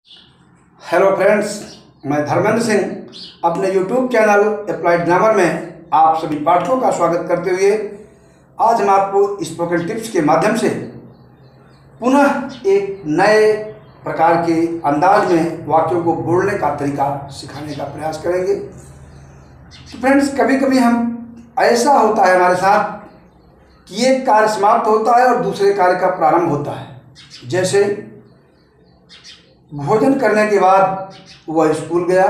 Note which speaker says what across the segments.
Speaker 1: Hello friends, मैं धर्मेंद्र सिंह अपने YouTube channel applied grammar में आप सभी पाठकों का स्वागत करते हुए आज हम आपको स्पोकन टिप्स के माध्यम से पुनः एक नए प्रकार के अंदाज में वाक्यों को बोलने का तरीका सिखाने का प्रयास करेंगे। तो फ्रेंड्स, कभी कभी हम ऐसा होता है हमारे साथ कि एक कार्य समाप्त होता है और दूसरे कार्य का प्रारंभ होता है। जैसे भोजन करने के बाद वह स्कूल गया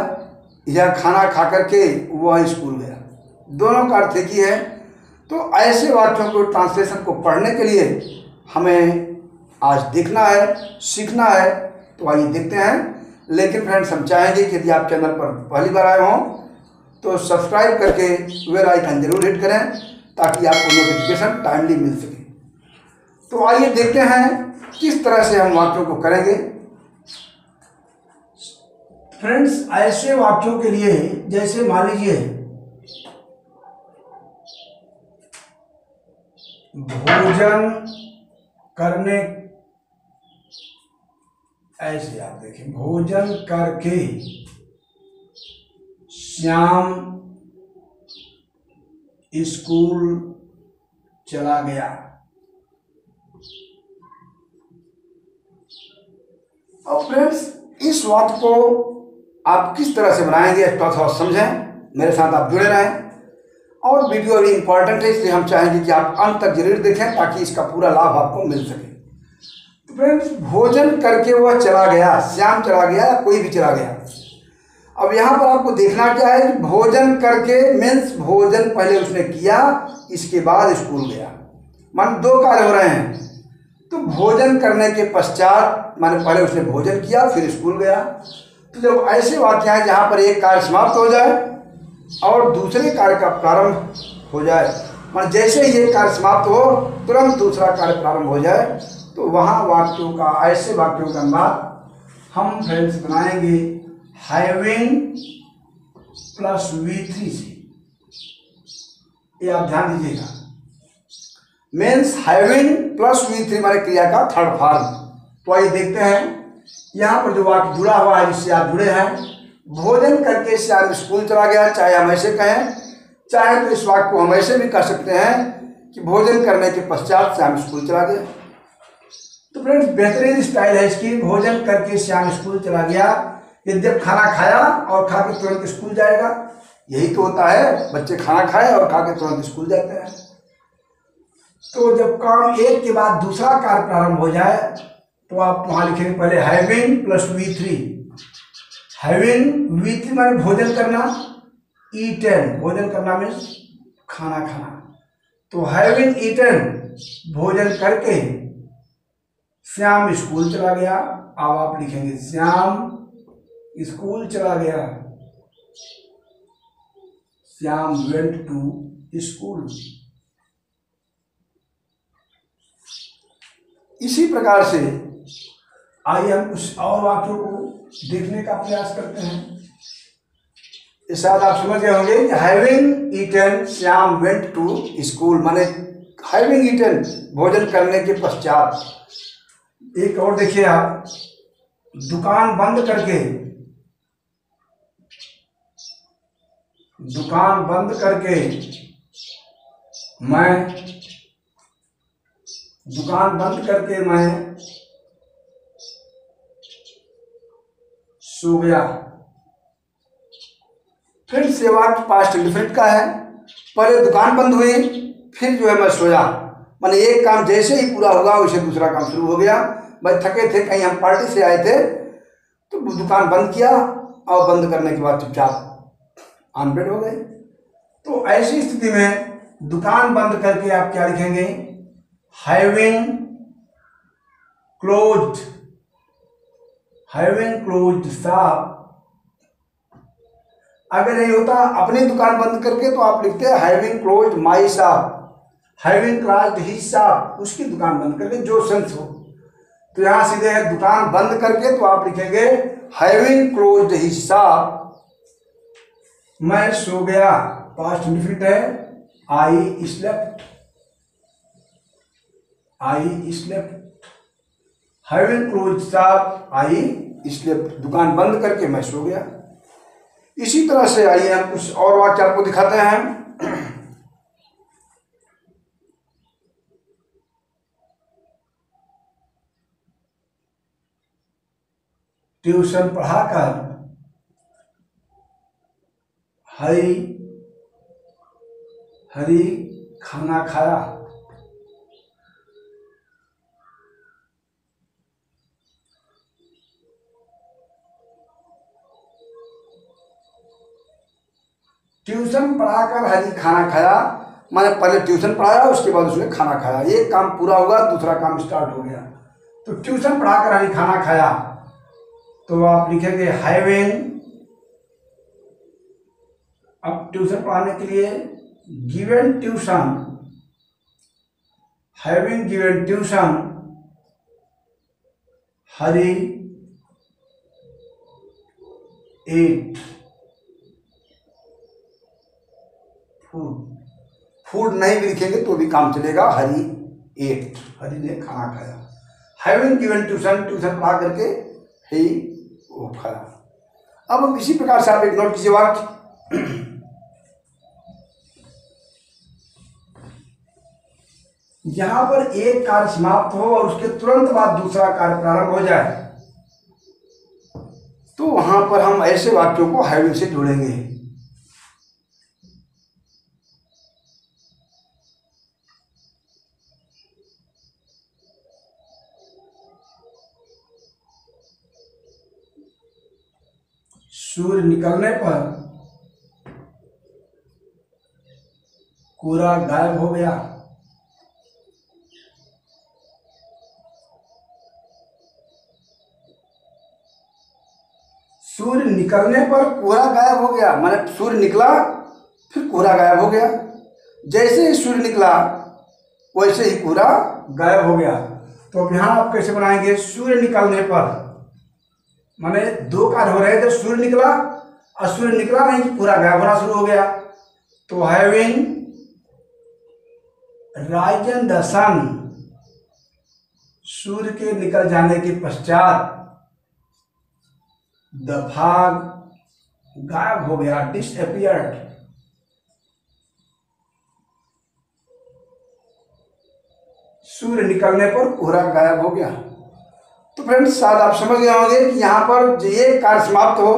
Speaker 1: या खाना खा करके वह स्कूल गया, दोनों का अर्थ एक ही है। तो ऐसे वाक्यों को ट्रांसलेशन को पढ़ने के लिए हमें आज देखना है, सीखना है। तो आइए देखते हैं। लेकिन फ्रेंड्स, हम चाहेंगे कि यदि आप चैनल पर पहली बार आए हों तो सब्सक्राइब करके बेल आइकन जरूर हिट करें ताकि आपको नोटिफिकेशन टाइमली मिल सके। तो आइए देखते हैं किस तरह से हम वाक्यों को करेंगे। फ्रेंड्स, ऐसे वाक्यों के लिए जैसे मान लीजिए भोजन करने, ऐसे आप देखें, भोजन करके श्याम स्कूल चला गया। और फ्रेंड्स, इस वाक्य को आप किस तरह से बनाएंगे थोड़ा समझें, मेरे साथ आप जुड़े रहें। और वीडियो अभी इंपॉर्टेंट है, इसलिए हम चाहेंगे कि आप अंत तक जरूर देखें ताकि इसका पूरा लाभ आपको मिल सके। तो फ्रेंड्स, भोजन करके वह चला गया, श्याम चला गया या कोई भी चला गया। अब यहाँ पर आपको देखना क्या है कि भोजन करके मीन्स भोजन पहले उसने किया, इसके बाद स्कूल गया, मान दो कार्य हो रहे हैं। तो भोजन करने के पश्चात माने पहले उसने भोजन किया फिर स्कूल गया। तो जब ऐसे वाक्य हैं जहाँ पर एक कार्य समाप्त हो जाए और दूसरे कार्य का प्रारंभ हो जाए, मान जैसे ही एक कार्य समाप्त हो तुरंत दूसरा कार्य प्रारंभ हो जाए, तो वहाँ वाक्यों का, ऐसे वाक्यों का अनुवाद हम फ्रेंड्स बनाएंगे हैविंग प्लस V3 से। ये आप ध्यान दीजिएगा, मीन्स हैविंग प्लस V3 हमारे क्रिया का थर्ड फॉर्म। तो आइए देखते हैं यहाँ पर जो वाक्य जुड़ा हुआ है जिससे आप जुड़े हैं। भोजन करके श्याम स्कूल चला गया, चाहे हम ऐसे कहें, चाहे तो इस वाक्य को हम ऐसे भी कह सकते हैं कि भोजन करने के पश्चात श्याम स्कूल चला गया। तो फ्रेंड्स, बेहतरीन स्टाइल है इसकी, भोजन करके श्याम स्कूल चला गया। यद्यप खाना खाया और खा के तुरंत स्कूल जाएगा, यही तो होता है, बच्चे खाना खाए और खा के तुरंत स्कूल जाते हैं। तो जब काम एक के बाद दूसरा कार्य प्रारंभ हो जाए तो आप वहां लिखेंगे पहले having plus V3। Having V3 माने भोजन करना, ईटन भोजन करना मीन्स खाना खाना। तो हैविंग ईटन भोजन करके श्याम स्कूल चला गया। अब आप लिखेंगे श्याम स्कूल चला गया, श्याम वेंट टू स्कूल। इसी प्रकार से आइए हम कुछ और वाक्यों को देखने का प्रयास करते हैं। इस साथ आप समझ गए होंगे कि having eaten Shyam went to school माने हैविंग ईटन भोजन करने के पश्चात। एक और देखिए आप, दुकान बंद करके, दुकान बंद करके मैं, दुकान बंद करके मैं सो गया। फिर से वाक्य पास्ट इंडिफिनिट का है, पहले दुकान बंद हुई फिर जो है मैं सोया, माने एक काम जैसे ही पूरा हुआ वैसे दूसरा काम शुरू हो गया। भाई थके थे, कहीं हम पार्टी से आए थे, तो दुकान बंद किया और बंद करने के बाद चुपचाप ऑन बेड हो गए। तो ऐसी स्थिति में दुकान बंद करके आप क्या लिखेंगे, having closed, having closed shop. अगर नहीं होता अपनी दुकान बंद करके तो आप लिखते हैं having closed my shop, having closed his shop, उसकी दुकान बंद करके, जो सेंस हो। तो यहां सीधे है दुकान बंद करके, तो आप लिखेंगे हैविंग क्लोज्ड हिज शॉप, मैं सो गया, पास्ट इंडिफिनिट है, I slept, I slept. Having closed shop, I इसलिए दुकान बंद करके मैं सो गया। इसी तरह से आइए हम कुछ और वाक्य आपको दिखाते हैं। ट्यूशन पढ़ाकर हरी खाना खाया। ट्यूशन पढ़ाकर हरी खाना खाया माने पहले ट्यूशन पढ़ाया उसके बाद उसने खाना खाया। एक काम पूरा हुआ, दूसरा काम स्टार्ट हो गया। तो ट्यूशन पढ़ाकर हरी खाना खाया, तो आप लिखेंगे हैविंग। अब ट्यूशन पढ़ाने के लिए given tuition, having given tuition Hari ate food नहीं भी लिखेंगे तो भी काम चलेगा। हरी एट, हरी ने खाना खाया। हैविंग गिवन ट्यूशन, ट्यूशन पढ़ा करके ही वो खाया। अब हम इसी प्रकार से आप एक नोट कीजिए वाक्य। यहां पर एक कार्य समाप्त हो और उसके तुरंत बाद दूसरा कार्य प्रारंभ हो जाए, तो वहां पर हम ऐसे वाक्यों को हैविंग से जोड़ेंगे। सूर्य निकलने पर कोहरा गायब हो गया। सूर्य निकलने पर कोहरा गायब हो गया, माने सूर्य निकला फिर कोहरा गायब हो गया। जैसे ही सूर्य निकला वैसे ही कोहरा गायब हो गया। तो अब यहां आप कैसे बनाएंगे? सूर्य निकलने पर माने दो कार्य हो रहे थे, सूर्य निकला और सूर्य निकला नहीं, पूरा गायब होना शुरू हो गया। तो हैविंग राइजन द सन, सूर्य के निकल जाने के पश्चात द फॉग गायब हो गया, डिसअपियर्ड। सूर्य निकलने पर कोहरा गायब हो गया। तो फ्रेंड्स शायद आप समझ गए होंगे कि यहाँ पर ये कार्य समाप्त हो,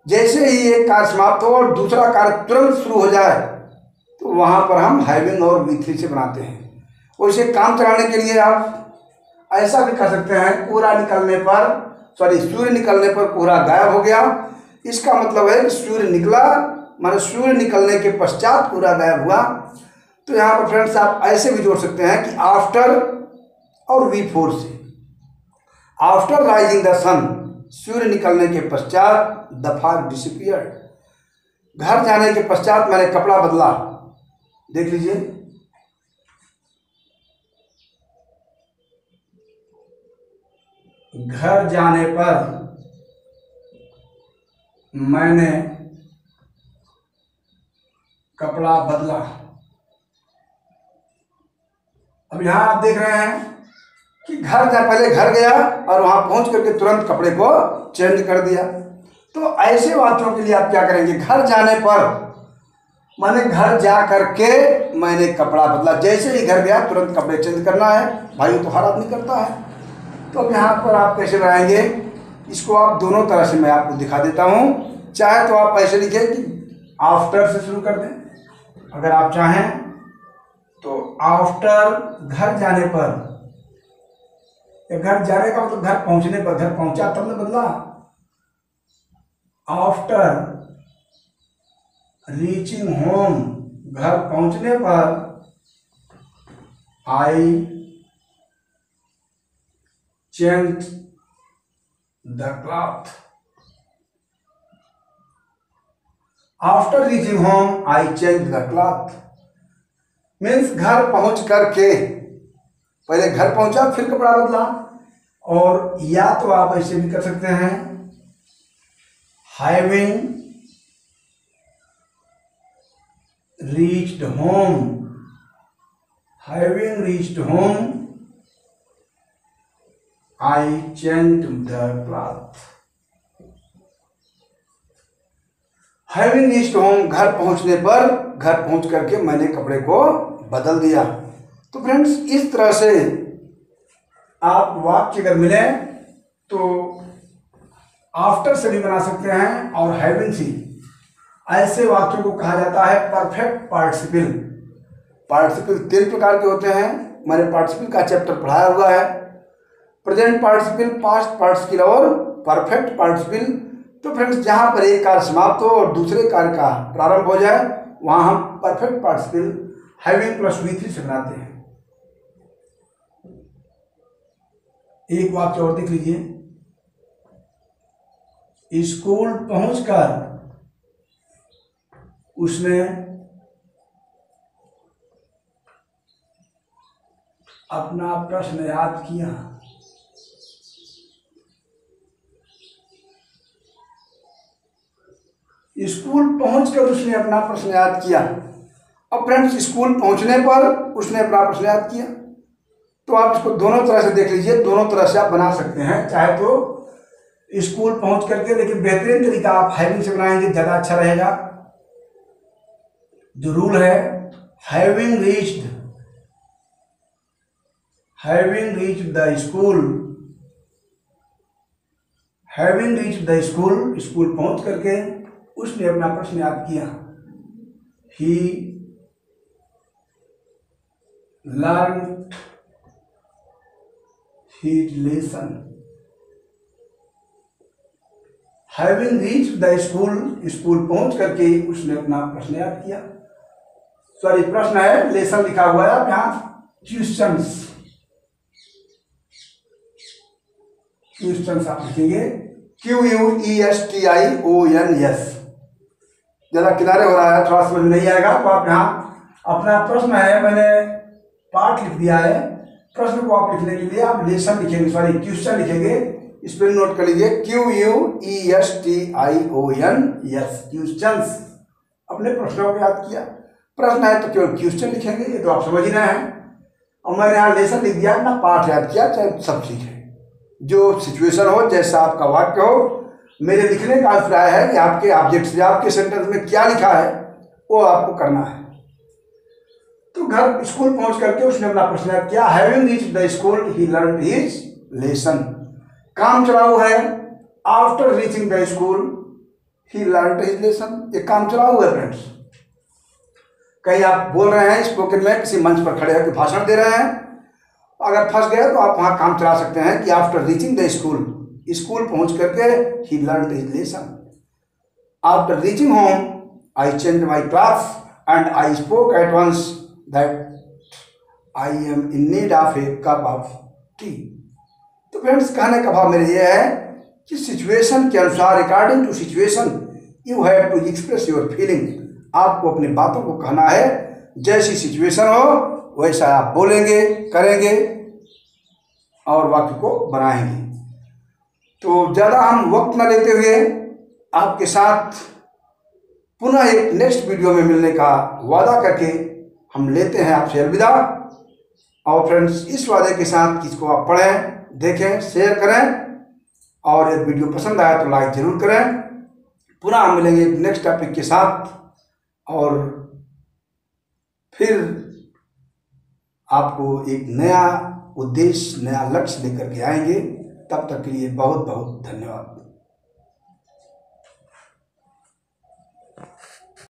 Speaker 1: जैसे ही एक कार्य समाप्त हो और दूसरा कार्य तुरंत शुरू हो जाए तो वहाँ पर हम हैविंग और V3 से बनाते हैं। और इसे काम चलाने के लिए आप ऐसा भी कर सकते हैं, कोहरा निकलने पर सूर्य निकलने पर कोहरा गायब हो गया। इसका मतलब है कि सूर्य निकला माने सूर्य निकलने के पश्चात कोहरा गायब हुआ। तो यहाँ पर फ्रेंड्स आप ऐसे भी जोड़ सकते हैं कि आफ्टर और V4 से। आफ्टर राइजिंग द सन, सूर्य निकलने के पश्चात द फॉग डिसअपियर्ड। घर जाने के पश्चात मैंने कपड़ा बदला। देख लीजिए, घर जाने पर मैंने कपड़ा बदला। अब यहां आप देख रहे हैं कि पहले घर गया और वहां पहुंच करके तुरंत कपड़े को चेंज कर दिया। तो ऐसे वाक्यों के लिए आप क्या करेंगे? घर जाने पर माने घर जा करके मैंने कपड़ा बदला। जैसे ही घर गया तुरंत कपड़े चेंज करना है, भाई तो हर आदमी करता है। तो अब यहाँ पर आप कैसे बनाएंगे इसको? आप दोनों तरह से मैं आपको दिखा देता हूँ। चाहे तो आप ऐसे लिखें कि आफ्टर से शुरू कर दें, अगर आप चाहें तो आफ्टर घर जाने पर, घर जाने का मतलब घर पहुंचने पर, घर पहुंचा तब ने बदला। आफ्टर रीचिंग होम, घर पहुंचने पर I change the cloth. After reaching home I change the cloth means घर पहुंच करके, पहले घर पहुंचा फिर कपड़ा बदला। और या तो आप ऐसे भी कर सकते हैं, having reached home, having reached home I change the cloth. Having reached home, घर पहुंचने पर, घर पहुंच करके मैंने कपड़े को बदल दिया। तो फ्रेंड्स इस तरह से आप वाक्य अगर मिले तो आफ्टर से भी बना सकते हैं और हैविंग से। ऐसे वाक्यों को कहा जाता है परफेक्ट पार्टिसिपल। पार्टिसिपल 3 प्रकार के होते हैं, मैंने पार्टिसिपल का चैप्टर पढ़ाया हुआ है। प्रेजेंट पार्टिसिपल, पास्ट पार्टिसिपल और परफेक्ट पार्टिसिपल। तो फ्रेंड्स जहां पर एक कार्य समाप्त हो और दूसरे कार्य का प्रारंभ हो जाए वहां हम perfect participle having plus V3 से बनाते हैं। एक वाक्य और देख लीजिए, स्कूल पहुंचकर उसने अपना प्रश्न याद किया। स्कूल पहुंचकर उसने अपना प्रश्न याद किया। अब फ्रेंड्स स्कूल पहुंचने पर उसने अपना प्रश्न याद किया, तो आप इसको दोनों तरह से देख लीजिए, दोनों तरह से आप बना सकते हैं। चाहे तो स्कूल पहुंच करके, लेकिन बेहतरीन तरीका आप हैविंग से बनाएंगे, ज्यादा अच्छा रहेगा। जो रूल है having reached the school, having reached the school, school पहुंच करके उसने अपना प्रश्न याद किया। He learned his lesson. Having reached the school, school पहुंच करके उसने अपना प्रश्न याद किया। सॉरी, प्रश्न है, लेसन लिखा हुआ है, आप यहां क्वेश्चंस आप लिखेंगे QUESTIONS। ज्यादा किनारे हो रहा है, थोड़ा समझ में नहीं आएगा, तो आप यहाँ अपना प्रश्न है, मैंने पाठ लिख दिया है, प्रश्न को आप लिखने के लिए आप लेसन लिखेंगे, सॉरी क्वेश्चन लिखेंगे। स्पेलिंग नोट कर लीजिए, QUESTIONS, क्वेश्चंस। अपने प्रश्नों को याद किया। प्रश्न है तो केवल क्वेश्चन लिखेंगे, ये तो आप समझ ही रहे हैं। और मैंने यहाँ लेसन लिख दिया, अपना पाठ याद किया, चाहे सब चीज है, जो सिचुएशन हो, जैसा आपका वाक्य हो। मेरे लिखने का अभिप्राय है कि आपके ऑब्जेक्ट से, आपके सेंटेंस में क्या लिखा है वो आपको करना है। तो घर स्कूल पहुंच करके उसने अपना प्रश्न याद किया। Having reached the school he learned his lesson. काम चलाऊ है, after reaching the school he learned his lesson. ये काम चलाऊ है फ्रेंड्स। कहीं आप बोल रहे हैं स्पोकन में, किसी मंच पर खड़े होकर भाषण दे रहे हैं, अगर फंस गए तो आप वहां काम चला सकते हैं कि after reaching the school, school पहुंच करके he learned his lesson. After reaching home I changed my clothes and I spoke at once that I am in need of a cup of tea. तो friends कहने का भाव मेरे ये है कि सिचुएशन के अनुसार, according to situation you have to express your feeling. आपको अपनी बातों को कहना है, जैसी सिचुएशन हो वैसा आप बोलेंगे, करेंगे और वाक्य को बनाएंगे। तो ज़्यादा हम वक्त न लेते हुए आपके साथ पुनः एक नेक्स्ट वीडियो में मिलने का वादा करके हम लेते हैं आपसे अलविदा। और फ्रेंड्स इस वादे के साथ कि इसको आप पढ़ें, देखें, शेयर करें और यदि वीडियो पसंद आया तो लाइक जरूर करें। पुनः हम मिलेंगे एक नेक्स्ट टॉपिक के साथ और फिर आपको एक नया उद्देश्य, नया लक्ष्य लेकर के आएंगे। तब तक के लिए बहुत बहुत धन्यवाद।